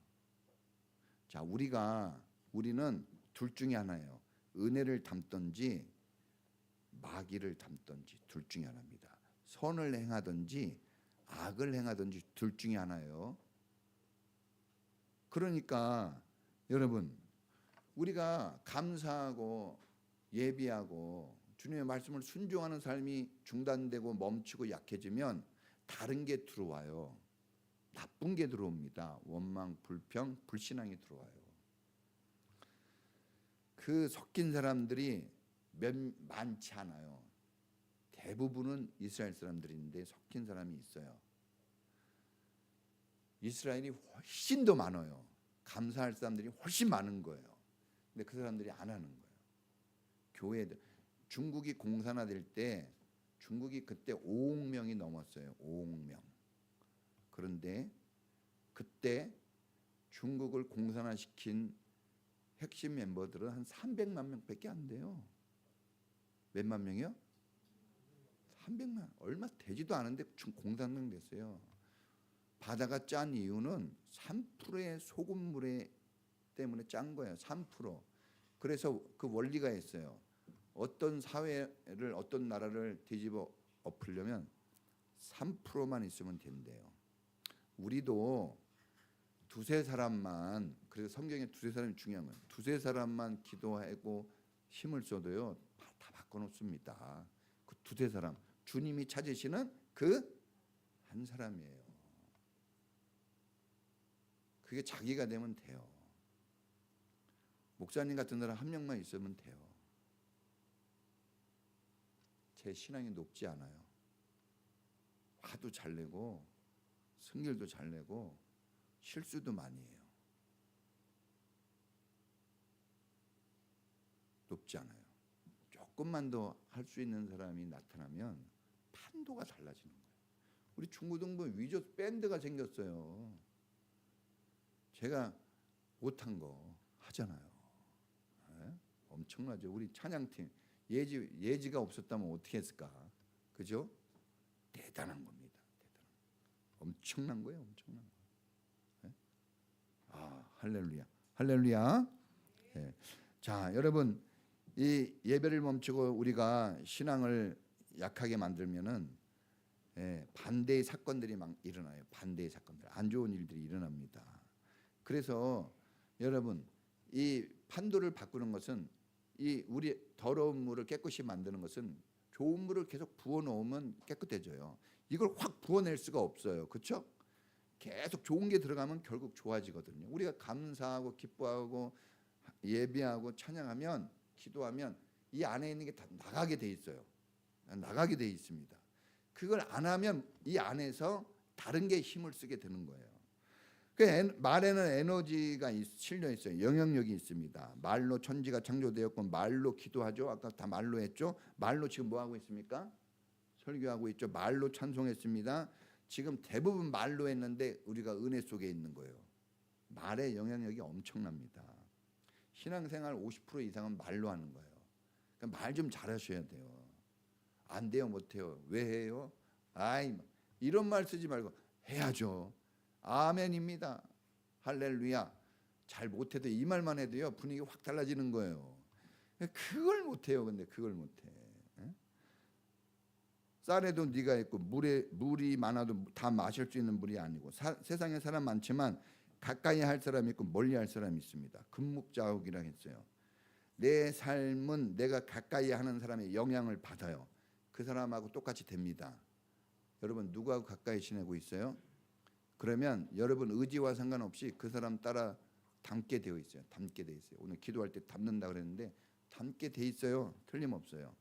자, 우리는 둘 중에 하나예요. 은혜를 담든지 마귀를 담든지 둘 중에 하나입니다. 선을 행하든지 악을 행하든지 둘 중에 하나예요. 그러니까 여러분 우리가 감사하고 예비하고 주님의 말씀을 순종하는 삶이 중단되고 멈추고 약해지면 다른 게 들어와요. 나쁜 게 들어옵니다. 원망, 불평, 불신앙이 들어와요. 그 섞인 사람들이 많지 않아요. 대부분은 이스라엘 사람들인데 섞인 사람이 있어요. 이스라엘이 훨씬 더 많아요. 감사할 사람들이 훨씬 많은 거예요. 근데 그 사람들이 안 하는 거예요. 교회들 중국이 공산화될 때 중국이 그때 5억 명이 넘었어요. 5억 명. 그런데 그때 중국을 공산화시킨 핵심 멤버들은 한 300만 명밖에 안 돼요. 몇만 명이요? 300만. 얼마 되지도 않은데 공산당 됐어요. 바다가 짠 이유는 3%의 소금물에 때문에 짠 거예요. 3%. 그래서 그 원리가 있어요. 어떤 사회를 어떤 나라를 뒤집어 엎으려면 3%만 있으면 된대요. 우리도 두세 사람만, 그래서 성경에 두세 사람이 중요한 거예요. 두세 사람만 기도하고 힘을 써도요 다 바꿔놓습니다. 그 두세 사람 주님이 찾으시는 그 한 사람이에요. 그게 자기가 되면 돼요. 목사님 같은 사람 한 명만 있으면 돼요. 제 신앙이 높지 않아요. 화도 잘 내고 승질도 잘 내고 실수도 많이 해요. 높지 않아요. 조금만 더 할 수 있는 사람이 나타나면 판도가 달라지는 거예요. 우리 중고등부 위조 밴드가 생겼어요. 제가 못한 거 하잖아요. 네? 엄청나죠. 우리 찬양팀 예지가 없었다면 어떻게 했을까? 그죠? 대단한 겁니다. 엄청난 거예요. 엄청난 거. 네? 할렐루야. 할렐루야. 네. 자, 여러분, 이 예배를 멈추고 우리가 신앙을 약하게 만들면은 반대의 사건들이 막 일어나요. 반대의 사건들, 안 좋은 일들이 일어납니다. 그래서 여러분, 이 판도를 바꾸는 것은 이 우리 더러운 물을 깨끗이 만드는 것은 좋은 물을 계속 부어 놓으면 깨끗해져요. 이걸 확 부어낼 수가 없어요. 그렇죠? 계속 좋은 게 들어가면 결국 좋아지거든요. 우리가 감사하고 기뻐하고 예배하고 찬양하면 기도하면 이 안에 있는 게 다 나가게 돼 있어요. 나가게 돼 있습니다. 그걸 안 하면 이 안에서 다른 게 힘을 쓰게 되는 거예요. 그 말에는 에너지가 실려 있어요. 영향력이 있습니다. 말로 천지가 창조되었고 말로 기도하죠. 아까 다 말로 했죠. 말로 지금 뭐 하고 있습니까? 설교하고 있죠. 말로 찬송했습니다. 지금 대부분 말로 했는데 우리가 은혜 속에 있는 거예요. 말의 영향력이 엄청납니다. 신앙생활 50% 이상은 말로 하는 거예요. 그러니까 말 좀 잘하셔야 돼요. 안 돼요, 못 해요. 왜 해요? 이런 말 쓰지 말고 해야죠. 아멘입니다. 할렐루야. 잘 못해도 이 말만 해도요 분위기 확 달라지는 거예요. 그걸 못해요. 근데 그걸 못해. 쌀에도 네가 있고 물이 많아도 다 마실 수 있는 물이 아니고 세상에 사람 많지만 가까이 할 사람이 있고 멀리 할 사람이 있습니다. 금묵자욱이라고 했어요. 내 삶은 내가 가까이 하는 사람의 영향을 받아요. 그 사람하고 똑같이 됩니다. 여러분 누구하고 가까이 지내고 있어요? 그러면 여러분 의지와 상관없이 그 사람 따라 닮게 되어 있어요. 닮게 되어 있어요. 오늘 기도할 때 닮는다 그랬는데 닮게 돼 있어요. 틀림없어요.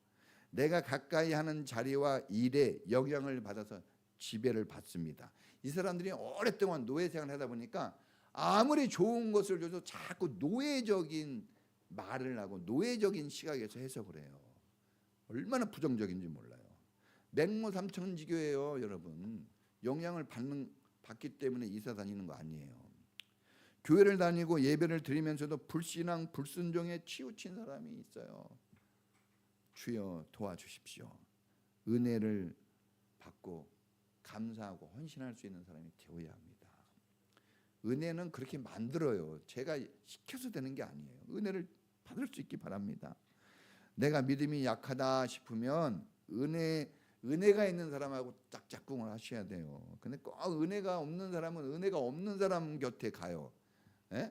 내가 가까이 하는 자리와 일에 영향을 받아서 지배를 받습니다. 이 사람들이 오랫동안 노예 생활을 하다 보니까 아무리 좋은 것을 줘도 자꾸 노예적인 말을 하고 노예적인 시각에서 해석을 해요. 얼마나 부정적인지 몰라요. 맹모삼천지교예요, 여러분. 영향을 받기 때문에 이사 다니는 거 아니에요. 교회를 다니고 예배를 드리면서도 불신앙, 불순종에 치우친 사람이 있어요. 주여 도와주십시오. 은혜를 받고 감사하고 헌신할 수 있는 사람이 되어야 합니다. 은혜는 그렇게 만들어요. 제가 시켜서 되는 게 아니에요. 은혜를 받을 수 있기 바랍니다. 내가 믿음이 약하다 싶으면 은혜가 있는 사람하고 짝짝꿍을 하셔야 돼요. 근데 꼭 은혜가 없는 사람은 은혜가 없는 사람 곁에 가요. 에?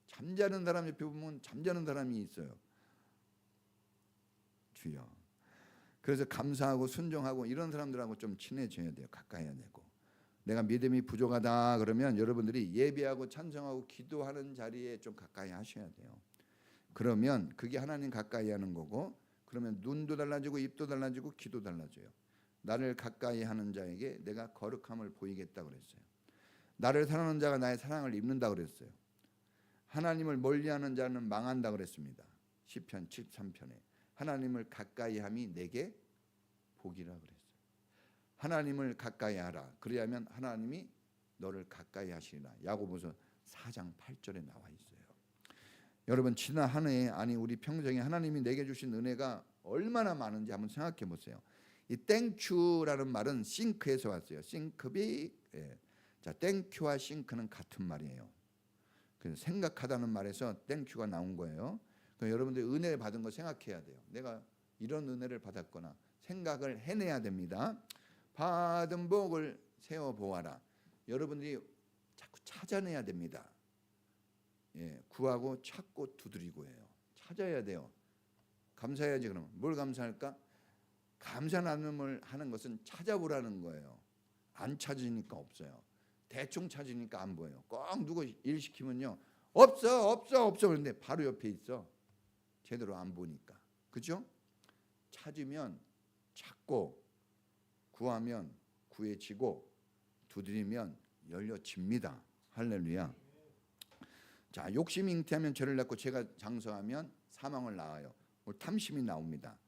잠자는 사람 옆에 보면 잠자는 사람이 있어요. 주여. 그래서 감사하고 순종하고 이런 사람들하고 좀 친해져야 돼요. 가까이 해야 되고. 내가 믿음이 부족하다 그러면 여러분들이 예배하고 찬송하고 기도하는 자리에 좀 가까이 하셔야 돼요. 그러면 그게 하나님 가까이 하는 거고, 그러면 눈도 달라지고 입도 달라지고 귀도 달라져요. 나를 가까이 하는 자에게 내가 거룩함을 보이겠다 그랬어요. 나를 사랑하는 자가 나의 사랑을 입는다 그랬어요. 하나님을 멀리하는 자는 망한다 그랬습니다. 시편 73편에 하나님을 가까이 함이 내게 복이라 그랬어요. 하나님을 가까이 하라. 그래야면 하나님이 너를 가까이 하시리라. 야고보서 4장 8절에 나와 있어요. 여러분 지난 한 해 아니 우리 평생에 하나님이 내게 주신 은혜가 얼마나 많은지 한번 생각해 보세요. 이 땡큐라는 말은 싱크에서 왔어요. 싱크비. 자, 땡큐와 싱크는 같은 말이에요. 그래서 생각하다는 말에서 땡큐가 나온 거예요. 그러니까 여러분들 은혜를 받은 거 생각해야 돼요. 내가 이런 은혜를 받았거나 생각을 해내야 됩니다. 받은 복을 세워 보아라. 여러분들이 자꾸 찾아내야 됩니다. 구하고 찾고 두드리고 해요. 찾아야 돼요. 감사해야지. 그러면 뭘 감사할까? 감사 나눔을 하는 것은 찾아보라는 거예요. 안 찾으니까 없어요. 대충 찾으니까 안 보여요. 꼭 누구 일 시키면요 없어 그런데 바로 옆에 있어. 제대로 안 보니까. 그죠? 찾으면 찾고 구하면 구해지고 두드리면 열려집니다. 할렐루야. 자, 욕심이 잉태하면 죄를 낳고 죄가 장성하면 사망을 낳아요. 탐심이 나옵니다.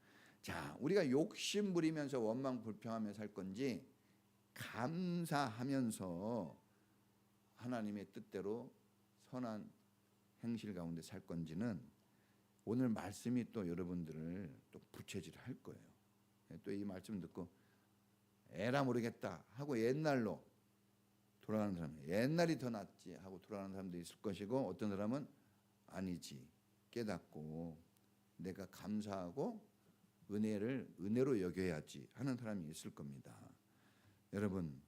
자, 우리가 욕심 부리면서 원망 불평하며 살 건지 감사하면서 하나님의 뜻대로 선한 행실 가운데 살 건지는 오늘 말씀이 또 여러분들을 또 부채질할 거예요. 또 이 말씀 듣고 에라 모르겠다 하고 옛날로 돌아가는 사람, 옛날이 더 낫지 하고 돌아가는 사람도 있을 것이고, 어떤 사람은 아니지, 깨닫고 내가 감사하고 은혜를 은혜로 여겨야지 하는 사람이 있을 겁니다. 여러분,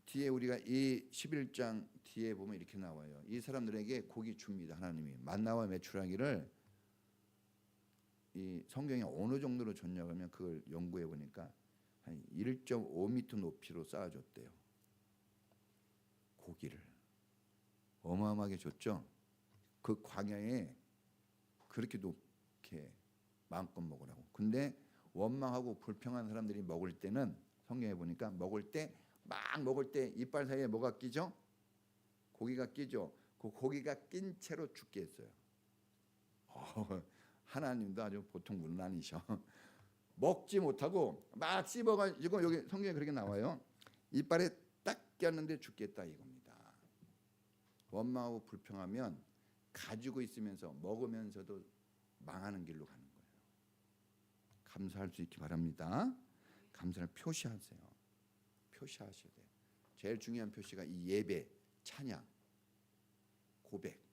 뒤에 우리가 이 11장 뒤에 보면 이렇게 나와요. 이 사람들에게 복이 줍니다. 하나님이 만나와 메추라기를 이 성경에 어느 정도로 줬냐고 하면 그걸 연구해 보니까 한 1.5m 높이로 쌓아줬대요. 고기를 어마어마하게 줬죠. 그 광야에 그렇게 높게 마음껏 먹으라고. 근데 원망하고 불평한 사람들이 먹을 때는 성경에 보니까 먹을 때 이빨 사이에 뭐가 끼죠? 고기가 끼죠. 그 고기가 낀 채로 죽게 했어요. 하나님도 아주 보통 분은 아니셔. 먹지 못하고 막 씹어가지고, 여기 성경에 그렇게 나와요. 이빨에 딱 꼈는데 죽겠다 이겁니다. 원망하고 불평하면 가지고 있으면서 먹으면서도 망하는 길로 가는 거예요. 감사할 수 있기 바랍니다. 감사를 표시하세요. 표시하셔야 돼요. 제일 중요한 표시가 이 예배, 찬양, 고백,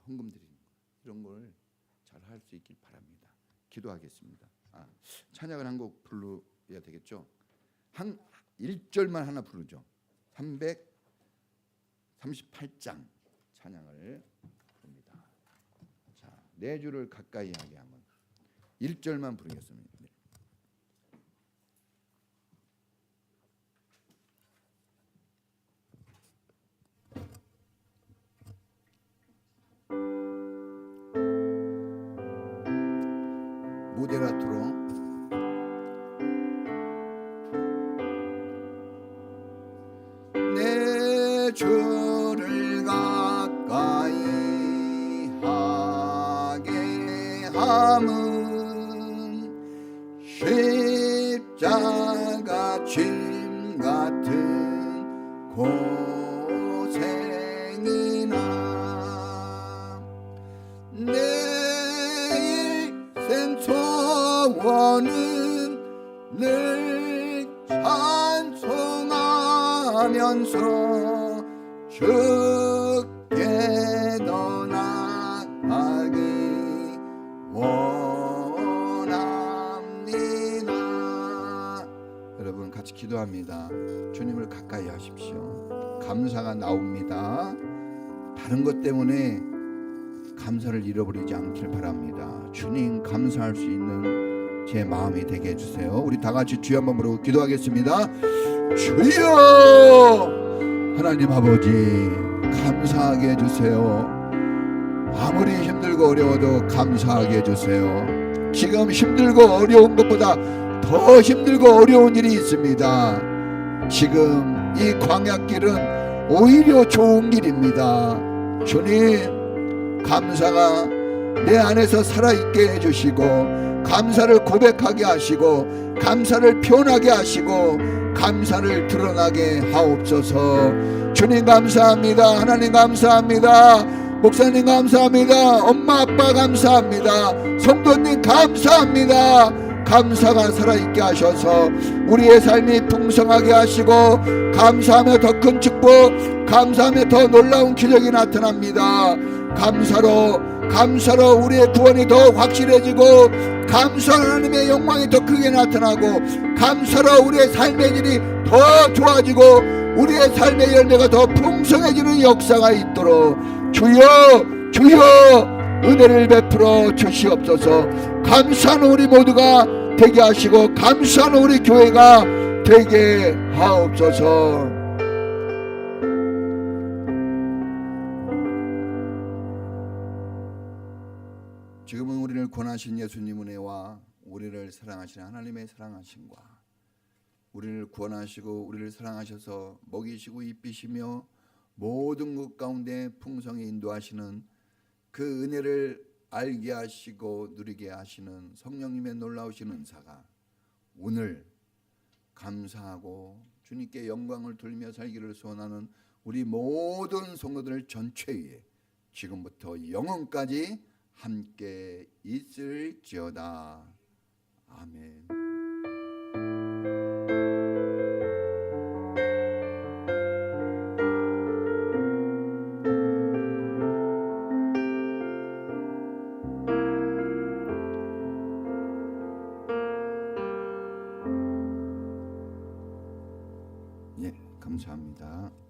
헌금 드리는 거, 이런 걸 잘 할 수 있길 바랍니다. 기도하겠습니다. 찬양을 한 곡 부르야 되겠죠. 한 1절만 하나 부르죠. 338장 찬양을 부릅니다. 자, 내 주를 가까이 하게 하면 1절만 부르겠습니다. 모데라토로 내 주를 가까이 하게 함은 십자가 짐 같은 고생이나 내 일생 소원은 늘 찬송하면서 주께 더 나아가기 원합니다. 여러분 같이 기도합니다. 주님을 가까이 하십시오. 감사가 나옵니다. 다른 것 때문에 감사를 잃어버리지 않길 바랍니다. 주님 감사할 수 있는 제 마음이 되게 해주세요. 우리 다 같이 주여 한번 부르고 기도하겠습니다. 주여, 하나님 아버지 감사하게 해주세요. 아무리 힘들고 어려워도 감사하게 해주세요. 지금 힘들고 어려운 것보다 더 힘들고 어려운 일이 있습니다. 지금 이 광야길은 오히려 좋은 길입니다. 주님, 감사가 내 안에서 살아있게 해주시고, 감사를 고백하게 하시고, 감사를 표현하게 하시고, 감사를 드러나게 하옵소서. 주님 감사합니다. 하나님 감사합니다. 목사님 감사합니다. 엄마 아빠 감사합니다. 성도님 감사합니다. 감사가 살아있게 하셔서 우리의 삶이 풍성하게 하시고, 감사하며 더 큰 축복, 감사하며 더 놀라운 기적이 나타납니다. 감사로 우리의 구원이 더 확실해지고, 감사로 하나님의 영광이 더 크게 나타나고, 감사로 우리의 삶의 질이 더 좋아지고, 우리의 삶의 열매가 더 풍성해지는 역사가 있도록 주여 은혜를 베풀어 주시옵소서. 감사하는 우리 모두가 되게 하시고, 감사하는 우리 교회가 되게 하옵소서. 지금은 우리를 권하신 예수님 은혜와 우리를 사랑하시는 하나님의 사랑하심과, 우리를 구원하시고 우리를 사랑하셔서 먹이시고 입히시며 모든 것 가운데 풍성히 인도하시는 그 은혜를 알게 하시고 누리게 하시는 성령님의 놀라우신 은사가 오늘 감사하고 주님께 영광을 돌리며 살기를 소원하는 우리 모든 성도들 전체에 지금부터 영원까지 함께 있을지어다. 아멘. 예, 감사합니다.